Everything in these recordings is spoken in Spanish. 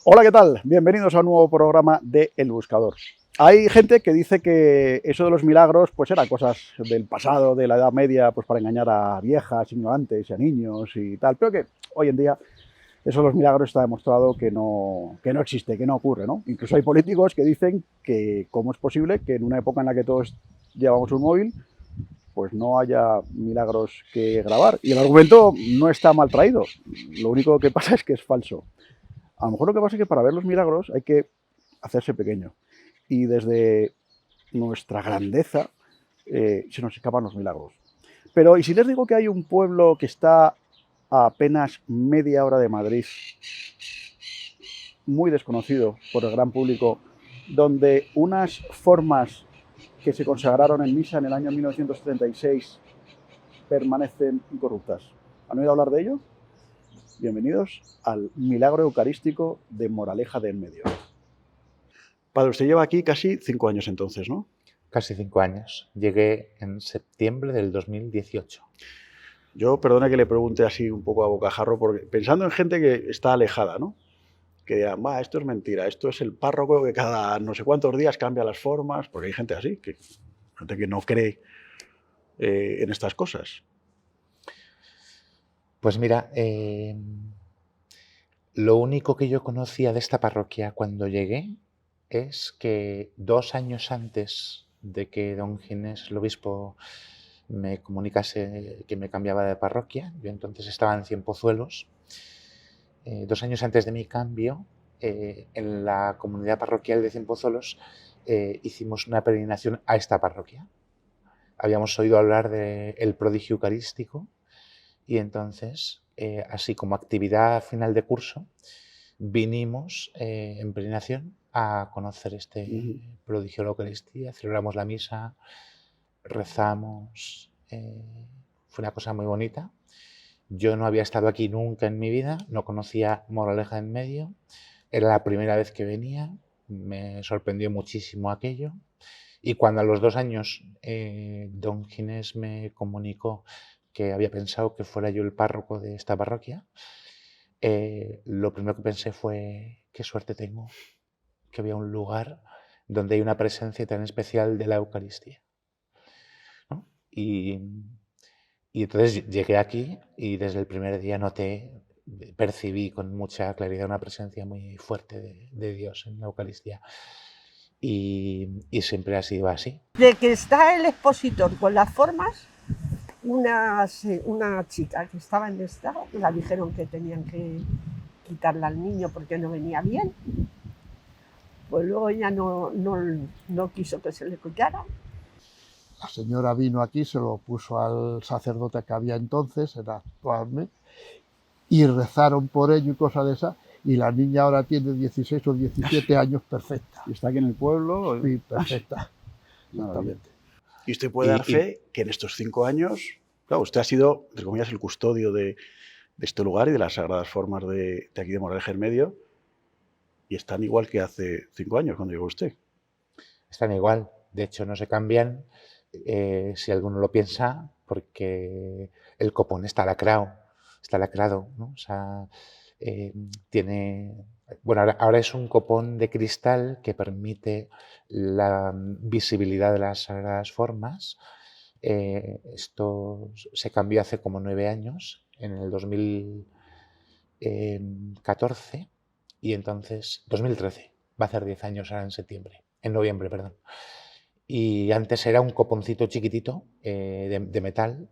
Hola, ¿qué tal? Bienvenidos a un nuevo programa de El Buscador. Hay gente que dice que eso de los milagros pues eran cosas del pasado, de la Edad Media, pues para engañar a viejas, ignorantes y a niños y tal, pero que hoy en día eso de los milagros está demostrado que no existe, que no ocurre, ¿no? Incluso hay políticos que dicen que cómo es posible que en una época en la que todos llevamos un móvil, pues no haya milagros que grabar. Y el argumento no está mal traído, lo único que pasa es que es falso. A lo mejor lo que pasa es que para ver los milagros hay que hacerse pequeño. Y desde nuestra grandeza se nos escapan los milagros. Pero, ¿y si les digo que hay un pueblo que está a apenas media hora de Madrid, muy desconocido por el gran público, donde unas formas que se consagraron en misa en el año 1936 permanecen incorruptas? ¿Han oído hablar de ello? Bienvenidos al milagro eucarístico de Moraleja de En Medio. Padre, usted lleva aquí casi 5 años entonces, ¿no? Casi 5 años. Llegué en septiembre del 2018. Yo, perdona que le pregunte así un poco a bocajarro, porque pensando en gente que está alejada, ¿no? Que digan, va, esto es mentira, esto es el párroco que cada no sé cuántos días cambia las formas, porque hay gente así, gente que no cree en estas cosas. Pues mira, lo único que yo conocía de esta parroquia cuando llegué es que 2 años antes de que don Ginés, el obispo, me comunicase que me cambiaba de parroquia, yo entonces estaba en Cienpozuelos, 2 años antes de mi cambio, en la comunidad parroquial de Cienpozuelos hicimos una peregrinación a esta parroquia. Habíamos oído hablar del prodigio eucarístico y entonces, así como actividad final de curso, vinimos en peregrinación a conocer este prodigio de la Eucaristía, celebramos la misa, rezamos, fue una cosa muy bonita. Yo no había estado aquí nunca en mi vida, no conocía Moraleja en Medio, era la primera vez que venía, me sorprendió muchísimo aquello. Y cuando a los 2 años don Ginés me comunicó que había pensado que fuera yo el párroco de esta parroquia, lo primero que pensé fue, qué suerte tengo, que había un lugar donde hay una presencia tan especial de la Eucaristía, ¿no? Y entonces llegué aquí y desde el primer día percibí con mucha claridad una presencia muy fuerte de Dios en la Eucaristía. Y siempre ha sido así. De que está el expositor con las formas, una chica que estaba en estado, la dijeron que tenían que quitarla al niño porque no venía bien. Pues luego ella no quiso que se le quitara. La señora vino aquí, se lo puso al sacerdote que había entonces, era actualmente, y rezaron por ello y cosas de esas, y la niña ahora tiene 16 o 17 años perfecta. Y está aquí en el pueblo. Sí, perfecta. Exactamente. Y usted puede dar fe que en estos 5 años, claro, usted ha sido, entre comillas, el custodio de este lugar y de las sagradas formas de aquí de Moraleja en Medio, y están igual que hace 5 años cuando llegó usted. Están igual, de hecho no se cambian, si alguno lo piensa, porque el copón está lacrado, ¿no? O sea, bueno, ahora es un copón de cristal que permite la visibilidad de las sagradas formas. Esto se cambió hace como 9 años, en el 2014, y entonces, 2013, va a hacer 10 años ahora en noviembre, perdón. Y antes era un coponcito chiquitito de metal.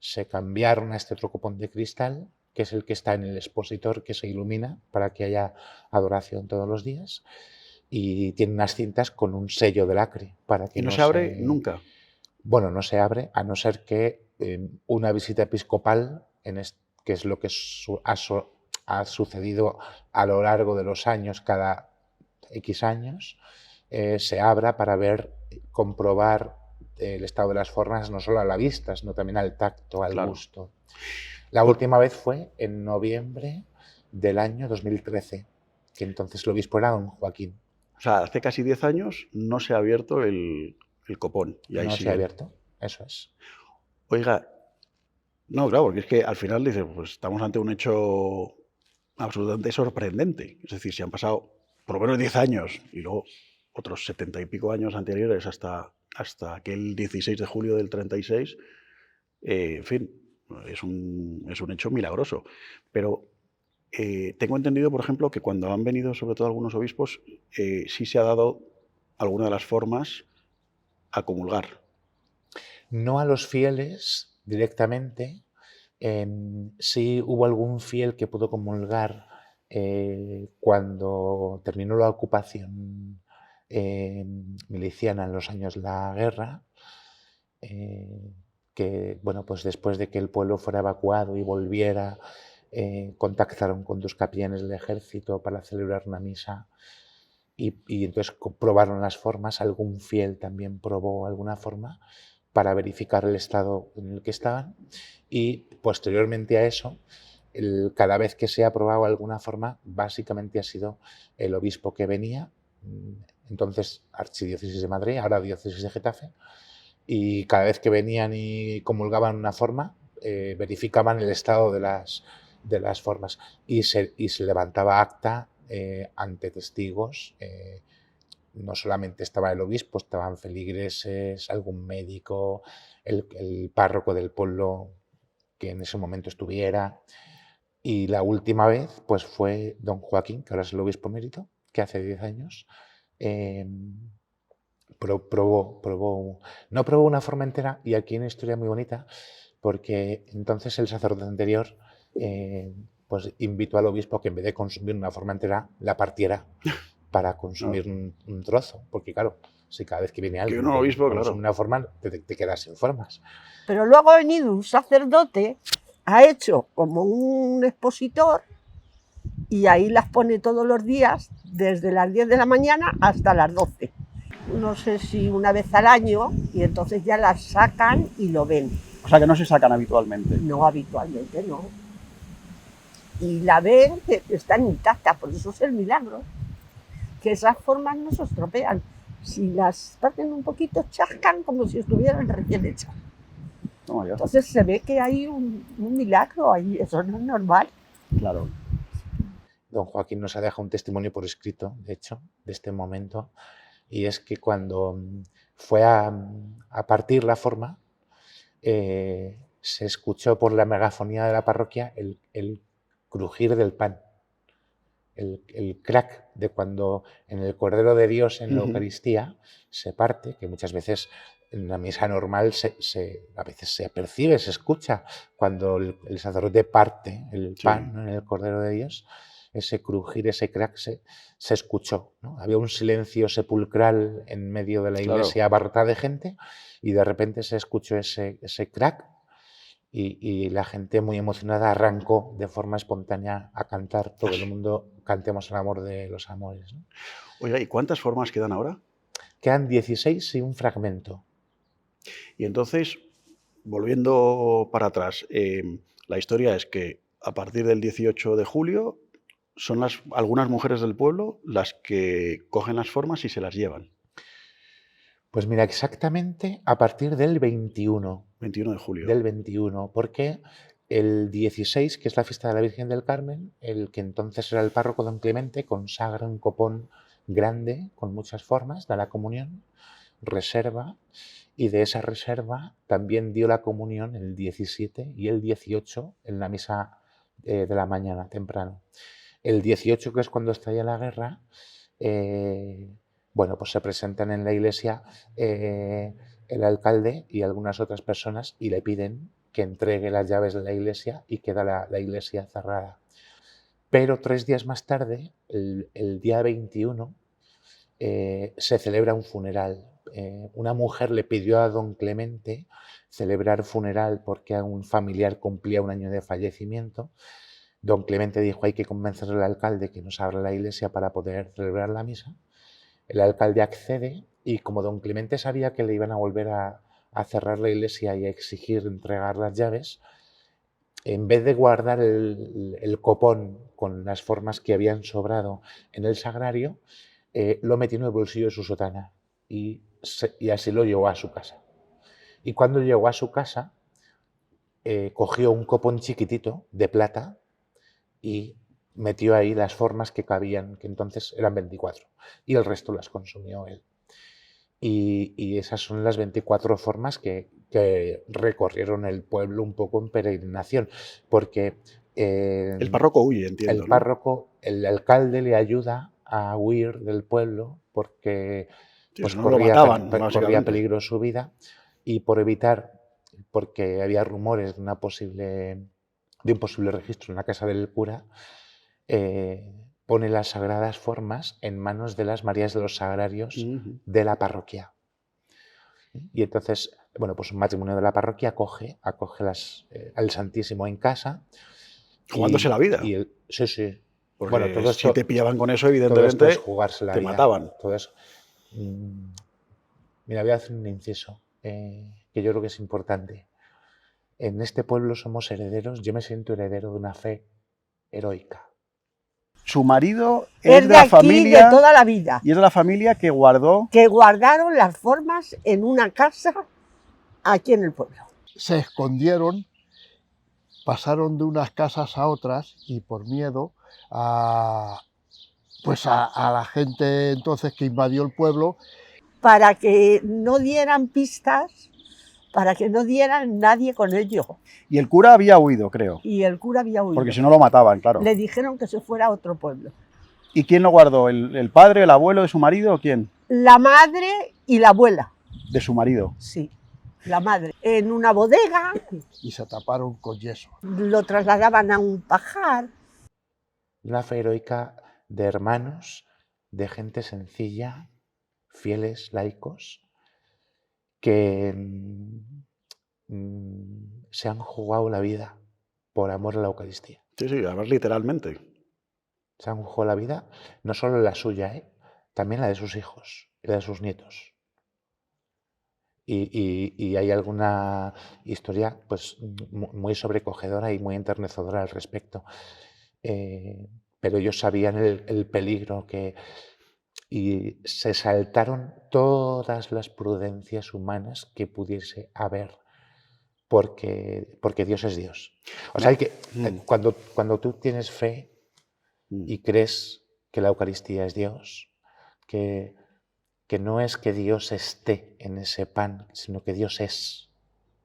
Se cambiaron a este otro copón de cristal, que es el que está en el expositor, que se ilumina para que haya adoración todos los días. Y tiene unas cintas con un sello de lacre para que Y no se abre nunca. Bueno, no se abre a no ser que una visita episcopal, que es lo que ha sucedido a lo largo de los años, cada X años, se abra para comprobar el estado de las formas, no solo a la vista, sino también al tacto, al gusto. La última vez fue en noviembre del año 2013, que entonces el obispo era don Joaquín. O sea, hace casi 10 años no se ha abierto el copón. Y ahí no sigue. se ha abierto, eso es. Oiga, no, claro, porque es que al final dices, pues estamos ante un hecho absolutamente sorprendente. Es decir, si han pasado por lo menos 10 años y luego otros 70 y pico años anteriores hasta aquel 16 de julio del 36, en fin, es un hecho milagroso. Pero tengo entendido, por ejemplo, que cuando han venido sobre todo algunos obispos, sí se ha dado alguna de las formas a comulgar. No a los fieles directamente. Sí hubo algún fiel que pudo comulgar cuando terminó la ocupación miliciana en los años de la guerra, que bueno, pues después de que el pueblo fuera evacuado y volviera, contactaron con dos capellanes del ejército para celebrar una misa y entonces probaron las formas. Algún fiel también probó alguna forma para verificar el estado en el que estaban, y posteriormente a eso, cada vez que se ha probado alguna forma, básicamente ha sido el obispo que venía, entonces Archidiócesis de Madrid, ahora Diócesis de Getafe, y cada vez que venían y comulgaban una forma, verificaban el estado de las formas y se levantaba acta ante testigos. No solamente estaba el obispo, estaban feligreses, algún médico, el párroco del pueblo que en ese momento estuviera. Y la última vez pues fue don Joaquín, que ahora es el obispo emérito, que hace 10 años no probó una forma entera, y aquí hay una historia muy bonita, porque entonces el sacerdote anterior pues invitó al obispo a que en vez de consumir una forma entera, la partiera para consumir un trozo, porque claro, si cada vez que viene alguien un obispo, consume una forma, te quedas sin formas. Pero luego ha venido un sacerdote, ha hecho como un expositor y ahí las pone todos los días, desde las 10 de la mañana hasta las 12. No sé si una vez al año, y entonces ya las sacan y lo ven. O sea, que no se sacan habitualmente. No, habitualmente no. Y la ven que están intactas, por eso es el milagro. Que esas formas no se estropean. Si las parten un poquito, chascan como si estuvieran recién hechas. No, entonces se ve que hay un milagro ahí, eso no es normal. Claro. Don Joaquín nos ha dejado un testimonio por escrito, de hecho, de este momento, y es que cuando fue a partir la forma, se escuchó por la megafonía de la parroquia el crujir del pan, el crack de cuando en el Cordero de Dios en la Eucaristía se parte, que muchas veces en la misa normal a veces se percibe, se escucha cuando el sacerdote parte el pan, ¿no?, en el Cordero de Dios. Ese crujir, ese crack se escuchó, ¿no? Había un silencio sepulcral en medio de la iglesia abarrotada de gente, y de repente se escuchó ese crack, y la gente muy emocionada arrancó de forma espontánea a cantar. Todo el mundo cantemos el amor de los amores, ¿no? Oiga, ¿y cuántas formas quedan ahora? Quedan 16 y un fragmento. Y entonces, volviendo para atrás, la historia es que a partir del 18 de julio son algunas mujeres del pueblo las que cogen las formas y se las llevan. Pues mira, exactamente a partir del 21. 21 de julio. Del 21, porque el 16, que es la fiesta de la Virgen del Carmen, el que entonces era el párroco don Clemente, consagra un copón grande con muchas formas, da la comunión, reserva, y de esa reserva también dio la comunión el 17 y el 18 en la misa de la mañana, temprano. El 18, que es cuando estalla la guerra, bueno, pues se presentan en la iglesia el alcalde y algunas otras personas y le piden que entregue las llaves de la iglesia, y queda la iglesia cerrada. Pero 3 días más tarde, el día 21, se celebra un funeral. Una mujer le pidió a don Clemente celebrar funeral porque a un familiar cumplía 1 año de fallecimiento. Don Clemente dijo: hay que convencer al alcalde que nos abra la iglesia para poder celebrar la misa. El alcalde accede, y como don Clemente sabía que le iban a volver a cerrar la iglesia y a exigir entregar las llaves, en vez de guardar el copón con las formas que habían sobrado en el sagrario, lo metió en el bolsillo de su sotana y así lo llevó a su casa. Y cuando llegó a su casa, cogió un copón chiquitito de plata y metió ahí las formas que cabían, que entonces eran 24, y el resto las consumió él. Y esas son las 24 formas que recorrieron el pueblo un poco en peregrinación, porque El párroco huye, entiendo, el ¿no? párroco, el alcalde le ayuda a huir del pueblo porque Sí, pues si no lo mataban, corría básicamente. peligro su vida, y por evitar, porque había rumores de un posible registro en la casa del cura, pone las sagradas formas en manos de las Marías de los Sagrarios Ujú. de la parroquia. Y entonces, bueno, pues un matrimonio de la parroquia acoge al Santísimo en casa Jugándose la vida. sí, sí. Bueno, Porque si te pillaban con eso, todo esto es evidentemente, jugarse la te vida. mataban. Todo eso. Mira, voy a hacer un inciso que yo creo que es importante. En este pueblo somos herederos, yo me siento heredero de una fe heroica. Su marido Es es de de la aquí familia, de toda la vida, y es de la familia que guardó. que guardaron las formas en una casa aquí en el pueblo. Se escondieron, pasaron de unas casas a otras y por miedo pues a la gente entonces que invadió el pueblo. Para que no dieran pistas, para que no dieran nadie con ello. Y el cura había huido, creo. Y el cura había huido. Porque si no lo mataban, claro. Le dijeron que se fuera a otro pueblo. ¿Y quién lo guardó? ¿El padre, el abuelo de su marido o quién? La madre y la abuela. De su marido. Sí, la madre. En una bodega. Y se taparon con yeso. Lo trasladaban a un pajar. Una fe heroica de hermanos, de gente sencilla, fieles, laicos, que se han jugado la vida por amor a la Eucaristía. Sí, sí, además literalmente. Se han jugado la vida, no solo la suya, también la de sus hijos y la de sus nietos. Y hay alguna historia pues muy sobrecogedora y muy enternecedora al respecto. Pero ellos sabían el peligro y se saltaron todas las prudencias humanas que pudiese haber, porque Dios es Dios. O sea, cuando tú tienes fe y crees que la Eucaristía es Dios, que no es que Dios esté en ese pan, sino que Dios es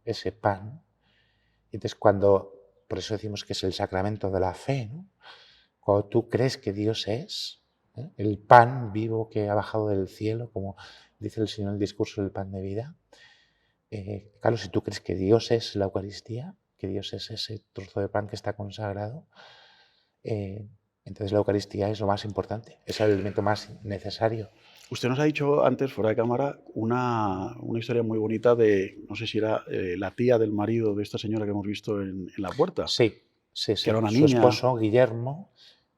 ese pan. Entonces, por eso decimos que es el sacramento de la fe, ¿no? Cuando tú crees que Dios es el pan vivo que ha bajado del cielo, como dice el Señor en el discurso del pan de vida, claro, si tú crees que Dios es la Eucaristía, que Dios es ese trozo de pan que está consagrado, entonces la Eucaristía es lo más importante, es el alimento más necesario. Usted nos ha dicho antes, fuera de cámara, una historia muy bonita de, no sé si era la tía del marido de esta señora que hemos visto en la puerta. Sí. Que era una Su niña. esposo, Guillermo,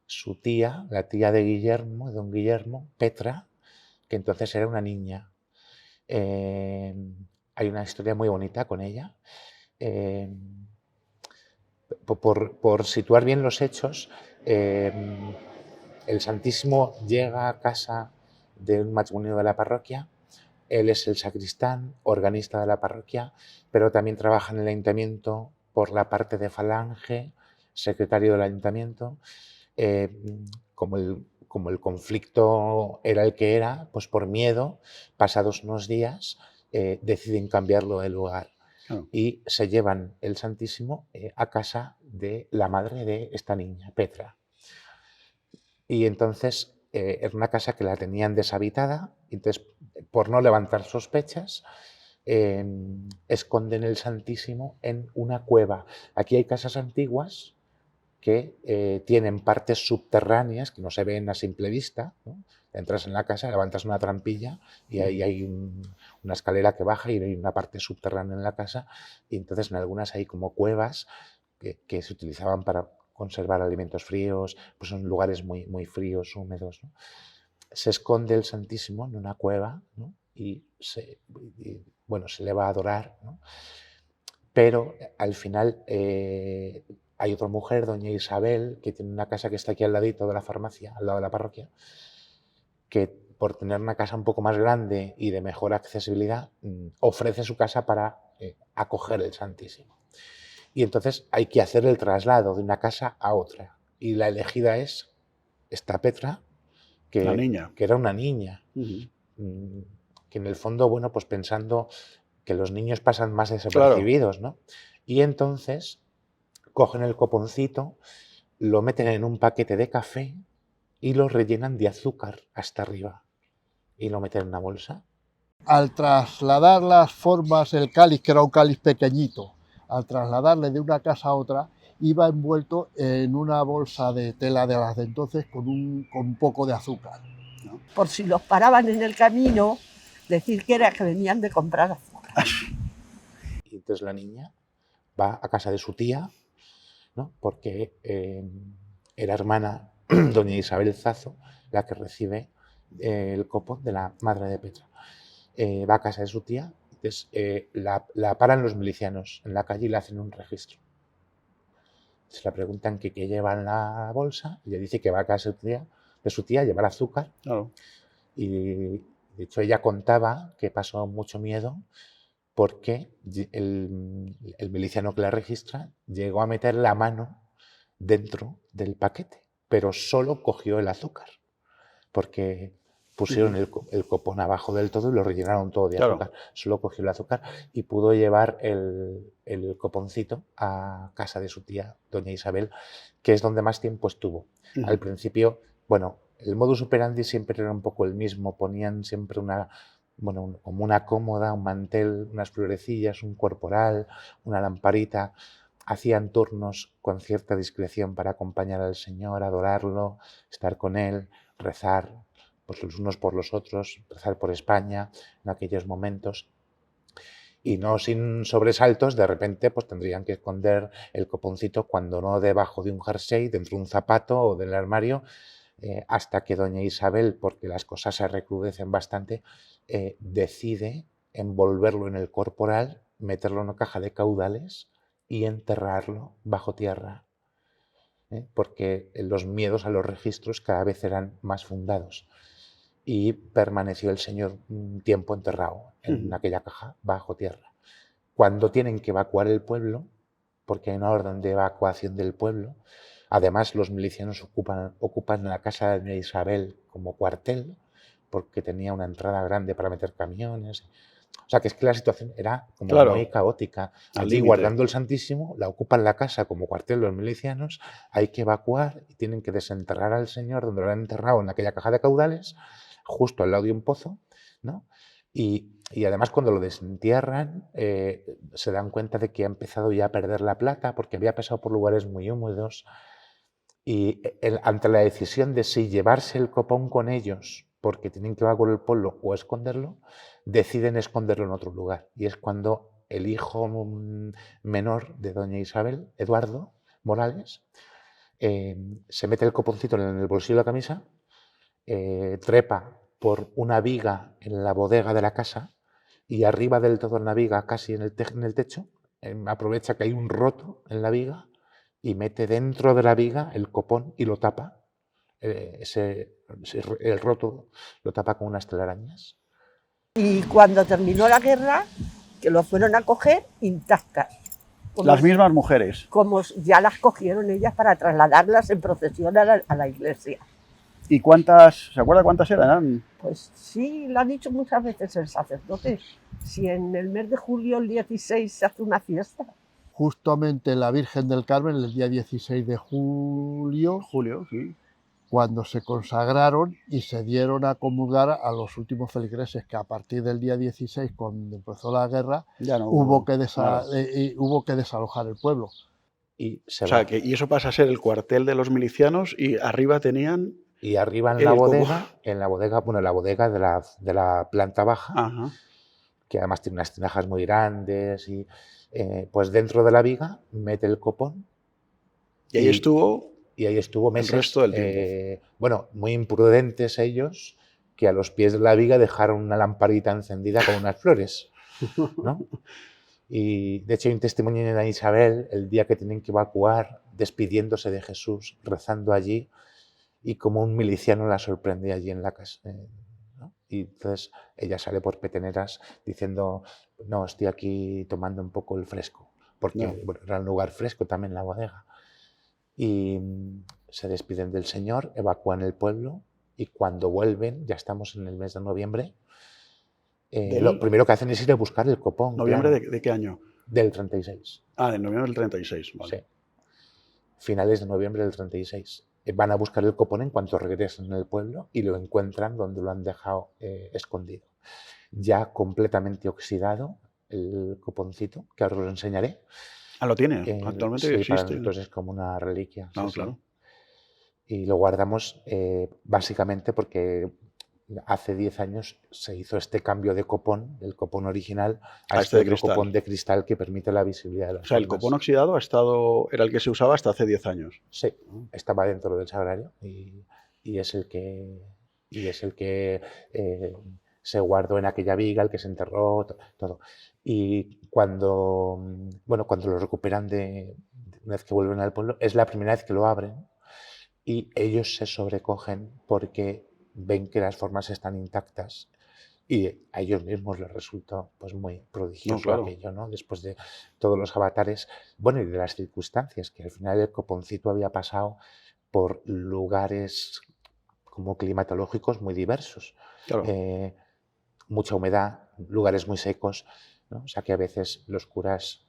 su tía, la tía de Guillermo, de don Guillermo, Petra, que entonces era una niña. Hay una historia muy bonita con ella. Por situar bien los hechos, el Santísimo llega a casa de un matrimonio de la parroquia. Él es el sacristán, organista de la parroquia, pero también trabaja en el ayuntamiento por la parte de falange, secretario del ayuntamiento. Como el conflicto era el que era, pues por miedo, pasados unos días, deciden cambiarlo de lugar. Oh. Y se llevan el Santísimo a casa de la madre de esta niña, Petra. Y entonces era una casa que la tenían deshabitada, entonces por no levantar sospechas, esconden el Santísimo en una cueva. Aquí hay casas antiguas que tienen partes subterráneas que no se ven a simple vista, ¿no? Entras en la casa, levantas una trampilla y ahí hay una escalera que baja y hay una parte subterránea en la casa, y entonces en algunas hay como cuevas que se utilizaban para conservar alimentos fríos, pues son lugares muy, muy fríos, húmedos, ¿no? Se esconde el Santísimo en una cueva, ¿no? y se le va a adorar, ¿no? Pero al final hay otra mujer, doña Isabel, que tiene una casa que está aquí al ladito de la farmacia, al lado de la parroquia, que por tener una casa un poco más grande y de mejor accesibilidad, ofrece su casa para acoger el Santísimo. Y entonces hay que hacer el traslado de una casa a otra. Y la elegida es esta Petra, La niña. que era una niña. Ujú. Que en el fondo, bueno, pues pensando que los niños pasan más desapercibidos, ¿no? Y entonces cogen el coponcito, lo meten en un paquete de café y lo rellenan de azúcar hasta arriba. Y lo meten en una bolsa. Al trasladar las formas, el cáliz, que era un cáliz pequeñito, al trasladarle de una casa a otra, iba envuelto en una bolsa de tela de las de entonces con un poco de azúcar. Por si los paraban en el camino, decir que era que venían de comprar azúcar. Y entonces la niña va a casa de su tía, ¿no? Porque era hermana doña Isabel Zazo, la que recibe el copón de la madre de Petra. Va a casa de su tía, entonces la paran los milicianos en la calle y le hacen un registro. Se le preguntan qué lleva en la bolsa y ella dice que va a casa de su tía a llevar azúcar. Claro. Y de hecho ella contaba que pasó mucho miedo porque el miliciano que la registra llegó a meter la mano dentro del paquete, pero solo cogió el azúcar, porque pusieron el copón abajo del todo y lo rellenaron todo de azúcar. Solo cogió el azúcar y pudo llevar el coponcito a casa de su tía, doña Isabel, que es donde más tiempo estuvo. Al principio, bueno, el modus operandi siempre era un poco el mismo, ponían siempre como una cómoda, un mantel, unas florecillas, un corporal, una lamparita. Hacían turnos con cierta discreción para acompañar al Señor, adorarlo, estar con Él, rezar pues los unos por los otros, rezar por España en aquellos momentos. Y no sin sobresaltos, de repente pues tendrían que esconder el coponcito, cuando no debajo de un jersey, dentro de un zapato o del armario, hasta que doña Isabel, porque las cosas se recrudecen bastante, decide envolverlo en el corporal, meterlo en una caja de caudales y enterrarlo bajo tierra, porque los miedos a los registros cada vez eran más fundados. Y permaneció el Señor un tiempo enterrado en aquella caja bajo tierra. Cuando tienen que evacuar el pueblo, porque hay una orden de evacuación del pueblo, además los milicianos ocupan la casa de Isabel como cuartel, porque tenía una entrada grande para meter camiones. O sea, que es que la situación era como muy caótica. Allí, guardando el Santísimo, la ocupan la casa como cuartel los milicianos, hay que evacuar y tienen que desenterrar al Señor donde lo han enterrado en aquella caja de caudales, justo al lado de un pozo, ¿no? Y además cuando lo desentierran se dan cuenta de que ha empezado ya a perder la plata porque había pasado por lugares muy húmedos y ante la decisión de si llevarse el copón con ellos porque tienen que evacuar el pueblo o esconderlo, deciden esconderlo en otro lugar. Y es cuando el hijo menor de doña Isabel, Eduardo Morales, se mete el coponcito en el bolsillo de la camisa, trepa por una viga en la bodega de la casa y arriba del todo en la viga, casi en el techo, aprovecha que hay un roto en la viga y mete dentro de la viga el copón y lo tapa. El roto lo tapa con unas telarañas. Y cuando terminó la guerra, que lo fueron a coger intactas. Las mismas mujeres. Como ya las cogieron ellas para trasladarlas en procesión a la iglesia. ¿Y cuántas, se acuerda cuántas eran? Pues sí, lo ha dicho muchas veces el sacerdote. Si en el mes de julio, el 16, se hace una fiesta. Justamente la Virgen del Carmen, el día 16 de julio, Sí. Cuando se consagraron y se dieron a comulgar a los últimos feligreses, que a partir del día 16, cuando empezó la guerra, ya no hubo que desalojar el pueblo. Y y eso pasa a ser el cuartel de los milicianos y arriba tenían... Y arriba en la bodega, bueno, la bodega de la planta baja, que además tiene unas tinajas muy grandes, y pues dentro de la viga mete el copón. Y ahí estuvo... Y ahí estuvo meses. El resto del tiempo. Bueno, muy imprudentes ellos, que a los pies de la viga dejaron una lamparita encendida con unas flores, ¿no? Y de hecho hay un testimonio de Doña Isabel el día que tienen que evacuar, despidiéndose de Jesús, rezando allí, y como un miliciano la sorprende allí en la casa, ¿no? Y entonces ella sale por peteneras diciendo, no, estoy aquí tomando un poco el fresco, porque bueno, era un lugar fresco también la bodega. Y se despiden del Señor, evacúan el pueblo y cuando vuelven, ya estamos en el mes de noviembre, lo primero que hacen es ir a buscar el copón. ¿Noviembre claro, de qué año? del 36. Ah, en noviembre del 36, Sí. vale. Finales de noviembre del 36. Van a buscar el copón en cuanto regresen al pueblo y lo encuentran donde lo han dejado escondido. Ya completamente oxidado el coponcito, que ahora os lo enseñaré. Ah, ¿lo tiene? Actualmente Sí, para existe. nosotros es como una reliquia. Ah, sí, sí. claro. Y lo guardamos básicamente porque hace 10 años se hizo este cambio de copón, del copón original, a este este de otro cristal. copón de cristal que permite la visibilidad de las O sea, el formas. copón oxidado era el que se usaba hasta hace 10 años. Sí, estaba dentro del sagrario y es el que, se guardó en aquella viga, el que se enterró, todo. Y cuando lo recuperan una vez que vuelven al pueblo, es la primera vez que lo abren y ellos se sobrecogen porque ven que las formas están intactas y a ellos mismos les resultó pues muy prodigioso claro. aquello, ¿no? Después de todos los avatares, bueno, y de las circunstancias, que al final el coponcito había pasado por lugares como climatológicos muy diversos. Claro. Mucha humedad, lugares muy secos, ¿no? O sea que a veces los curas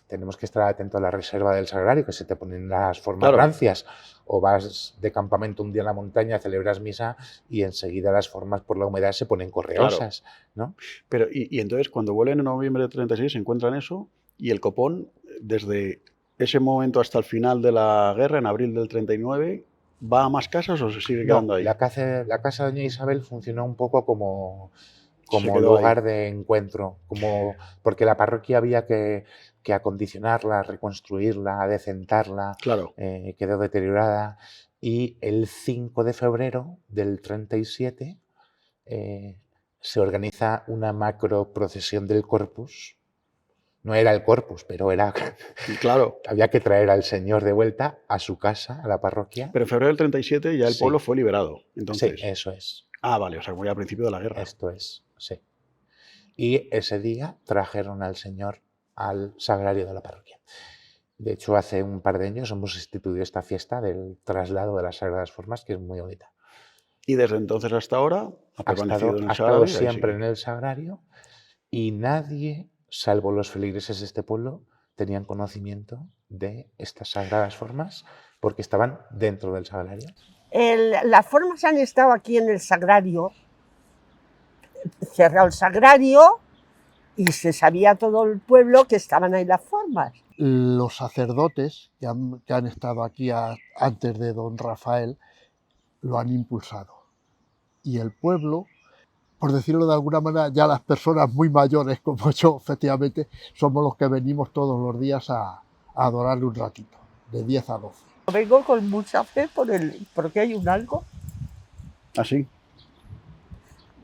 tenemos que estar atentos a la reserva del sagrario, que se te ponen las formas Claro. rancias, o vas de campamento un día en la montaña, celebras misa y enseguida las formas por la humedad se ponen correosas, ¿no? Pero, y entonces, cuando vuelven en noviembre de 36, se encuentran eso, y el copón, desde ese momento hasta el final de la guerra, en abril del 39, ¿va a más casas o se sigue quedando No, ahí? la casa de Doña Isabel funcionó un poco como Se quedó lugar ahí. de encuentro, porque la parroquia había que acondicionarla, reconstruirla, adecentarla, Claro. quedó deteriorada y el 5 de febrero del 37 se organiza una macro procesión del Corpus. No era el Corpus, pero era Claro. había que traer al Señor de vuelta a su casa, a la parroquia. Pero en febrero del 37 ya el Sí. pueblo fue liberado. Entonces. Sí, eso es. Ah, vale, o sea, muy al principio de la guerra. Esto es, sí. Y ese día trajeron al Señor al sagrario de la parroquia. De hecho, hace un par de años hemos instituido esta fiesta del traslado de las Sagradas Formas, que es muy bonita. Y desde entonces hasta ahora ha permanecido en el Ha estado sagrario. y ahí siempre sigue. en el sagrario y nadie, salvo los feligreses de este pueblo, tenían conocimiento de estas Sagradas Formas porque estaban dentro del sagrario. Las formas han estado aquí en el sagrario, cerrado el sagrario y se sabía todo el pueblo que estaban ahí las formas. Los sacerdotes que han estado aquí antes de don Rafael lo han impulsado. Y el pueblo, por decirlo de alguna manera, ya las personas muy mayores como yo, efectivamente, somos los que venimos todos los días a adorarle un ratito, de 10 a 12. Vengo con mucha fe porque hay un algo. ¿Ah, sí?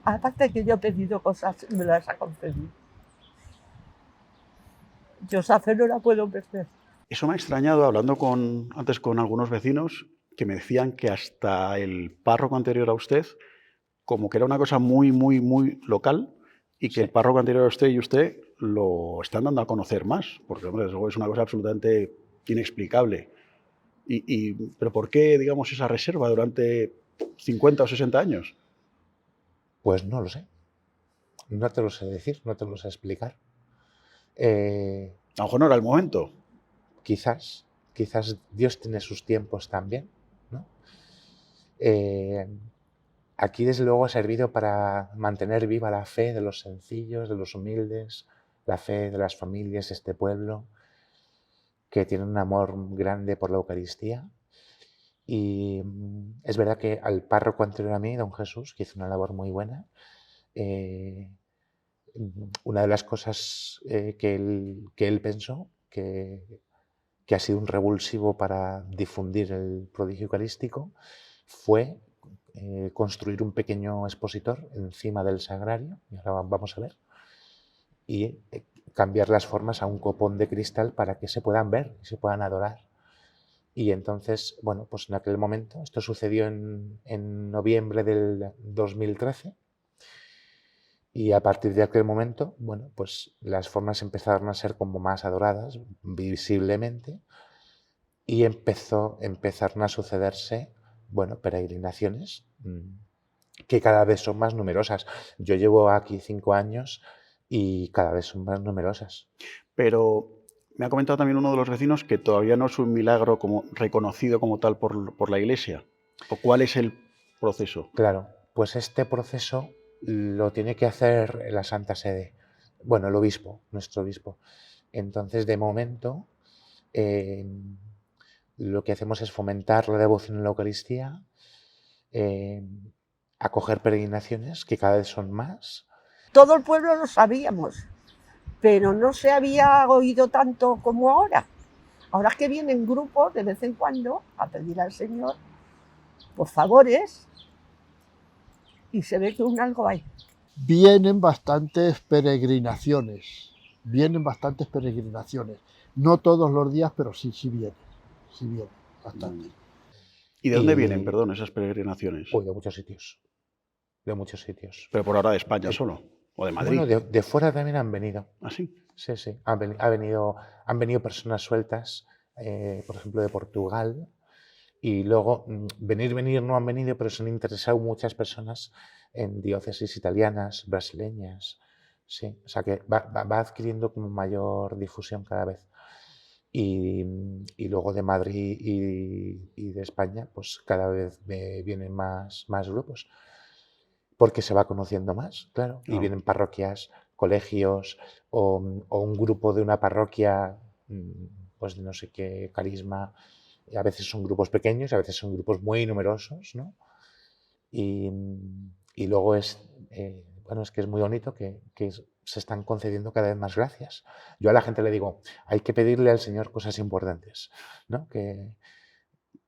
Aparte que yo he pedido cosas, me las ha concedido. Yo esa fe no la puedo perder. Eso me ha extrañado, hablando antes con algunos vecinos, que me decían que hasta el párroco anterior a usted, como que era una cosa muy, muy, muy local, y que Sí. el párroco anterior a usted y usted lo están dando a conocer más, porque hombre, desde luego es una cosa absolutamente inexplicable. ¿Pero por qué, digamos, esa reserva durante 50 o 60 años? Pues no lo sé. No te lo sé decir, no te lo sé explicar. A lo mejor no era el momento. Quizás Dios tiene sus tiempos también, ¿no? Aquí desde luego ha servido para mantener viva la fe de los sencillos, de los humildes, la fe de las familias de este pueblo, que tienen un amor grande por la Eucaristía. Y es verdad que al párroco anterior a mí, don Jesús, que hizo una labor muy buena, una de las cosas que él pensó, que ha sido un revulsivo para difundir el prodigio eucarístico, fue construir un pequeño expositor encima del sagrario, y ahora vamos a ver, y cambiar las formas a un copón de cristal para que se puedan ver y se puedan adorar. Y entonces, bueno, pues en aquel momento, esto sucedió en noviembre del 2013, y a partir de aquel momento, bueno, pues las formas empezaron a ser como más adoradas visiblemente y empezaron a sucederse, bueno, peregrinaciones que cada vez son más numerosas. Yo llevo aquí 5 años y cada vez son más numerosas. Pero me ha comentado también uno de los vecinos que todavía no es un milagro como reconocido como tal por la Iglesia. ¿O cuál es el proceso? Claro, pues este proceso lo tiene que hacer la Santa Sede, bueno, el obispo, nuestro obispo. Entonces, de momento, lo que hacemos es fomentar la devoción en la Eucaristía, acoger peregrinaciones, que cada vez son más. Todo el pueblo lo sabíamos, pero no se había oído tanto como ahora. Ahora es que vienen grupos de vez en cuando a pedir al Señor por favores y se ve que un algo hay. Vienen bastantes peregrinaciones. No todos los días, pero sí vienen. Sí vienen, bastante. ¿Y de dónde vienen, perdón, esas peregrinaciones? Uy, de muchos sitios. De muchos sitios. Pero por ahora de España solo, o de Madrid. Bueno, de fuera también han venido. ¿Ah, sí? Sí, sí. Han venido personas sueltas, por ejemplo, de Portugal. Y luego, venir no han venido, pero se han interesado muchas personas en diócesis italianas, brasileñas. Sí, o sea que va adquiriendo como mayor difusión cada vez. Y luego de Madrid y de España, pues cada vez vienen más grupos, porque se va conociendo más, claro. Y vienen parroquias, colegios o un grupo de una parroquia, pues de no sé qué carisma. A veces son grupos pequeños, a veces son grupos muy numerosos, ¿no? Y luego bueno, es que es muy bonito que se están concediendo cada vez más gracias. Yo a la gente le digo, hay que pedirle al Señor cosas importantes, ¿no?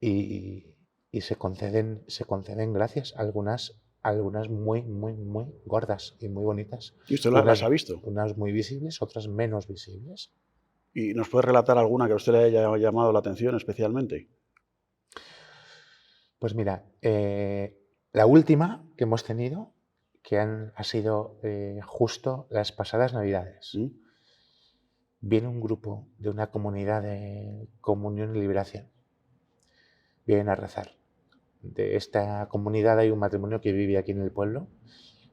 Y se conceden gracias, algunas muy, muy, muy gordas y muy bonitas. ¿Y usted las ha visto? Unas muy visibles, otras menos visibles. ¿Y nos puede relatar alguna que a usted le haya llamado la atención especialmente? Pues mira, la última que hemos tenido, que ha sido justo las pasadas Navidades. Viene un grupo de una comunidad de comunión y liberación. Vienen a rezar. De esta comunidad hay un matrimonio que vive aquí en el pueblo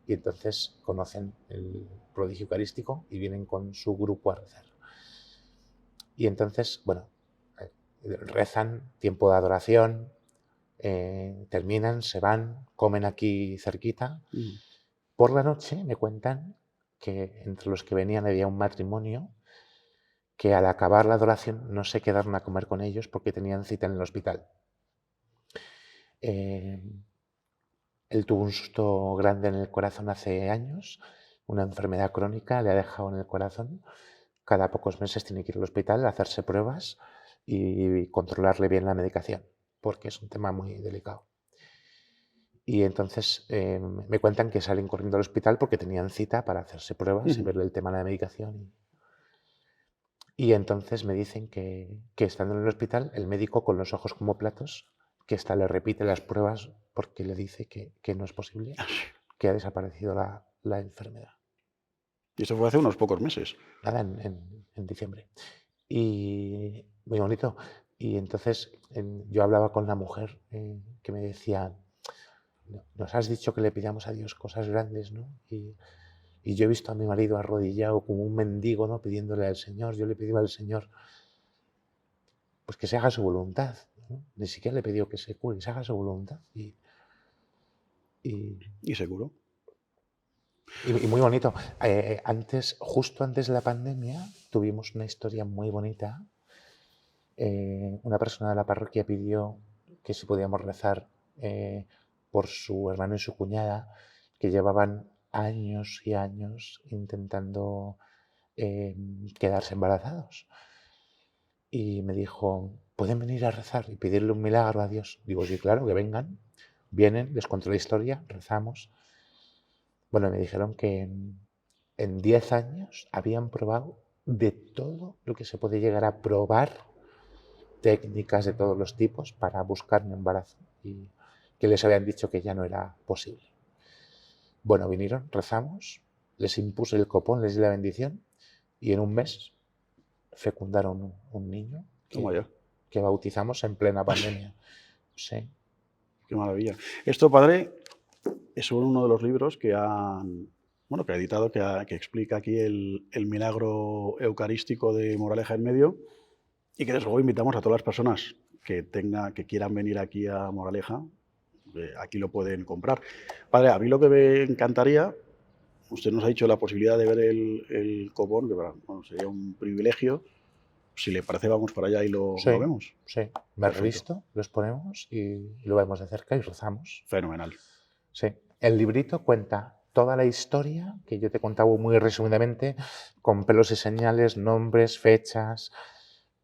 y entonces conocen el prodigio eucarístico y vienen con su grupo a rezar. Y entonces, bueno, rezan, tiempo de adoración, terminan, se van, comen aquí cerquita. Por la noche me cuentan que entre los que venían había un matrimonio que al acabar la adoración no se quedaron a comer con ellos porque tenían cita en el hospital. Él tuvo un susto grande en el corazón hace años, una enfermedad crónica le ha dejado en el corazón. Cada pocos meses tiene que ir al hospital a hacerse pruebas y controlarle bien la medicación, porque es un tema muy delicado. Y entonces me cuentan que salen corriendo al hospital porque tenían cita para hacerse pruebas y verle el tema de la medicación. Y entonces me dicen que estando en el hospital, el médico con los ojos como platos, que hasta le repite las pruebas porque le dice que no es posible, que ha desaparecido la enfermedad. Y eso fue hace unos pocos meses. Nada, en diciembre. Y muy bonito. Y entonces yo hablaba con la mujer que me decía, nos has dicho que le pidamos a Dios cosas grandes, ¿no? Y yo he visto a mi marido arrodillado como un mendigo, ¿no? Pidiéndole al Señor. Yo le pedí al Señor pues que se haga su voluntad, ¿no? Ni siquiera le he pedido que se cure, que se haga su voluntad. ¿Y se curó? Y muy bonito. Justo antes de la pandemia, tuvimos una historia muy bonita. Una persona de la parroquia pidió que si podíamos rezar por su hermano y su cuñada, que llevaban años y años intentando quedarse embarazados. Y me dijo, ¿pueden venir a rezar y pedirle un milagro a Dios? Digo, sí, claro, que vengan. Vienen, les cuento la historia, rezamos. Bueno, me dijeron que en 10 años habían probado de todo lo que se puede llegar a probar, técnicas de todos los tipos para buscar un embarazo, y que les habían dicho que ya no era posible. Bueno, vinieron, rezamos, les impuse el copón, les di la bendición y en un mes fecundaron un niño ¿Cómo ya? que bautizamos en plena pandemia. Sí. Qué maravilla. Esto, padre, es uno de los libros que han, bueno, que ha editado, que explica aquí el milagro eucarístico de Moraleja en Medio, y que desde luego invitamos a todas las personas que quieran venir aquí a Moraleja, aquí lo pueden comprar. Padre, a mí lo que me encantaría, usted nos ha dicho la posibilidad de ver el copón, que bueno, sería un privilegio. Si le parece, vamos para allá y lo Sí, vemos. sí. Me Perfecto. revisto, los ponemos y lo vemos de cerca y rezamos. Fenomenal. Sí. El librito cuenta toda la historia, que yo te contaba muy resumidamente, con pelos y señales, nombres, fechas.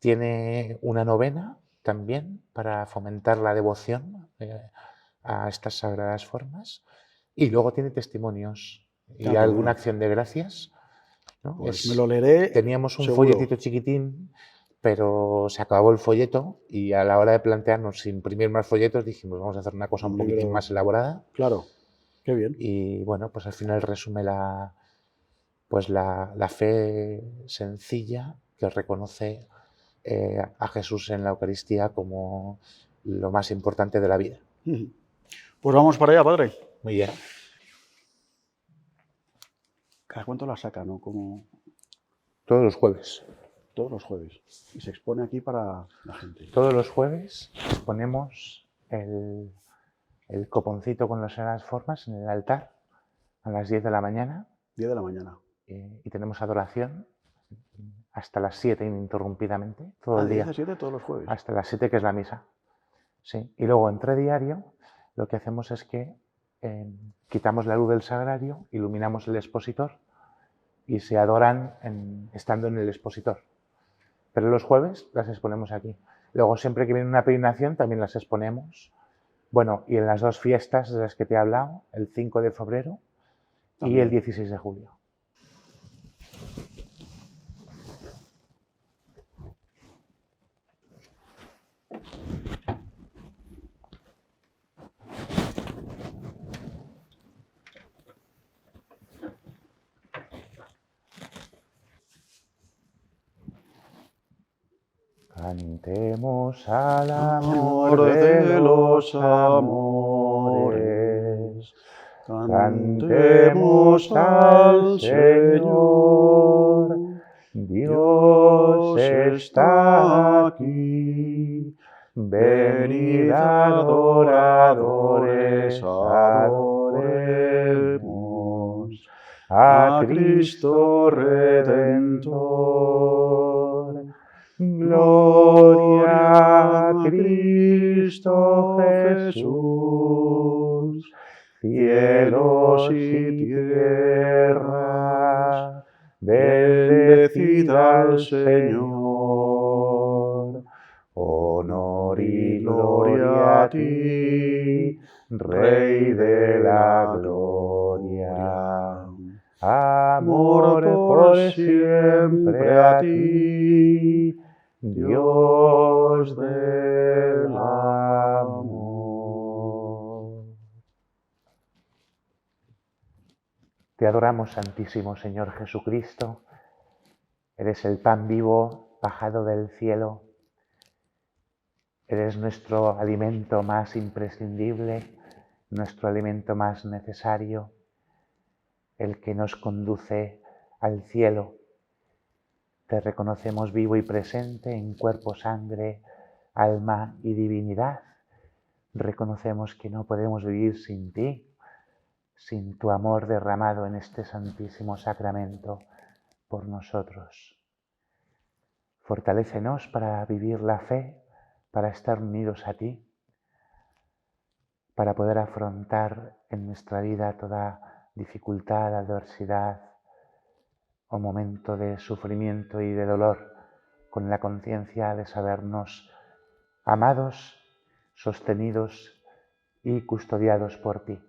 Tiene una novena también para fomentar la devoción a estas sagradas formas. Y luego tiene testimonios y qué alguna bueno. acción de gracias, ¿no? Pues me lo leeré Teníamos un seguro. folletito chiquitín, pero se acabó el folleto y a la hora de plantearnos imprimir más folletos dijimos vamos a hacer una cosa un poquitín libro, más elaborada. Claro, qué bien. Y bueno, pues al final resume pues la fe sencilla que reconoce a Jesús en la Eucaristía como lo más importante de la vida. Pues vamos para allá, padre. Muy bien. ¿Cada cuánto la saca, no? Como Todos los jueves. todos los jueves. Y se expone aquí para la gente. Todos los jueves ponemos el coponcito con las sagradas formas en el altar a las 10 de la mañana. 10 de la mañana. Y tenemos adoración hasta las 7 ininterrumpidamente, todo el 10 día. a 7 todos los jueves. Hasta las 7, que es la misa. Sí. Y luego, entre diario, lo que hacemos es que quitamos la luz del sagrario, iluminamos el expositor y se adoran estando en el expositor. Pero los jueves las exponemos aquí. Luego, siempre que viene una peregrinación, también las exponemos. Bueno, y en las dos fiestas de las que te he hablado, el 5 de febrero y el 16 de julio. Cantemos al amor de los amores, cantemos al Señor. Dios está aquí, venid adoradores, adoremos a Cristo Redentor. Gloria a Cristo Jesús, cielos y tierra, bendecid al Señor. Honor y gloria a ti, Rey de la gloria. Amor por siempre a ti, Dios del amor. Te adoramos, Santísimo Señor Jesucristo. Eres el pan vivo bajado del cielo. Eres nuestro alimento más imprescindible, nuestro alimento más necesario, el que nos conduce al cielo. Te reconocemos vivo y presente en cuerpo, sangre, alma y divinidad. Reconocemos que no podemos vivir sin ti, sin tu amor derramado en este santísimo sacramento por nosotros. Fortalécenos para vivir la fe, para estar unidos a ti, para poder afrontar en nuestra vida toda dificultad, adversidad o momento de sufrimiento y de dolor, con la conciencia de sabernos amados, sostenidos y custodiados por ti.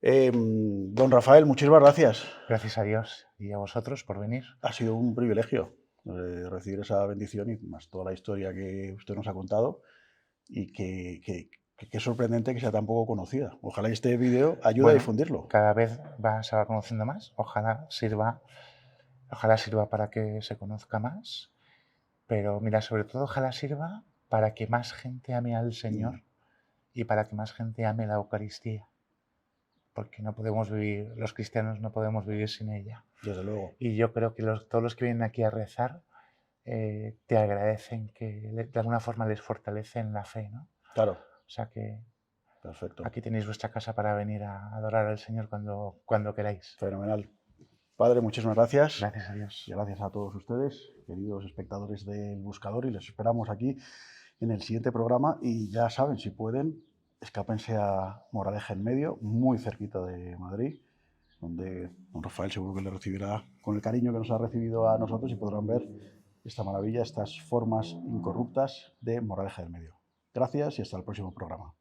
Don Rafael, muchísimas gracias. Gracias a Dios y a vosotros por venir. Ha sido un privilegio recibir esa bendición y más toda la historia que usted nos ha contado y que sorprendente que sea tan poco conocida. Ojalá este vídeo ayude a difundirlo. Cada vez se va conociendo más. Ojalá sirva para que se conozca más. Pero mira, sobre todo ojalá sirva para que más gente ame al Señor y para que más gente ame la Eucaristía. Porque no podemos vivir, los cristianos no podemos vivir sin ella. Desde luego. Y yo creo que todos los que vienen aquí a rezar te agradecen, que de alguna forma les fortalecen la fe, ¿no? Claro. O sea que perfecto. Aquí tenéis vuestra casa para venir a adorar al Señor cuando queráis. Fenomenal. Padre, muchísimas gracias. Gracias a Dios. Y gracias a todos ustedes, queridos espectadores del Buscador, y les esperamos aquí en el siguiente programa. Y ya saben, si pueden, escápense a Moraleja en Medio, muy cerquita de Madrid, donde don Rafael seguro que le recibirá con el cariño que nos ha recibido a nosotros y podrán ver esta maravilla, estas formas incorruptas de Moraleja del Medio. Gracias y hasta el próximo programa.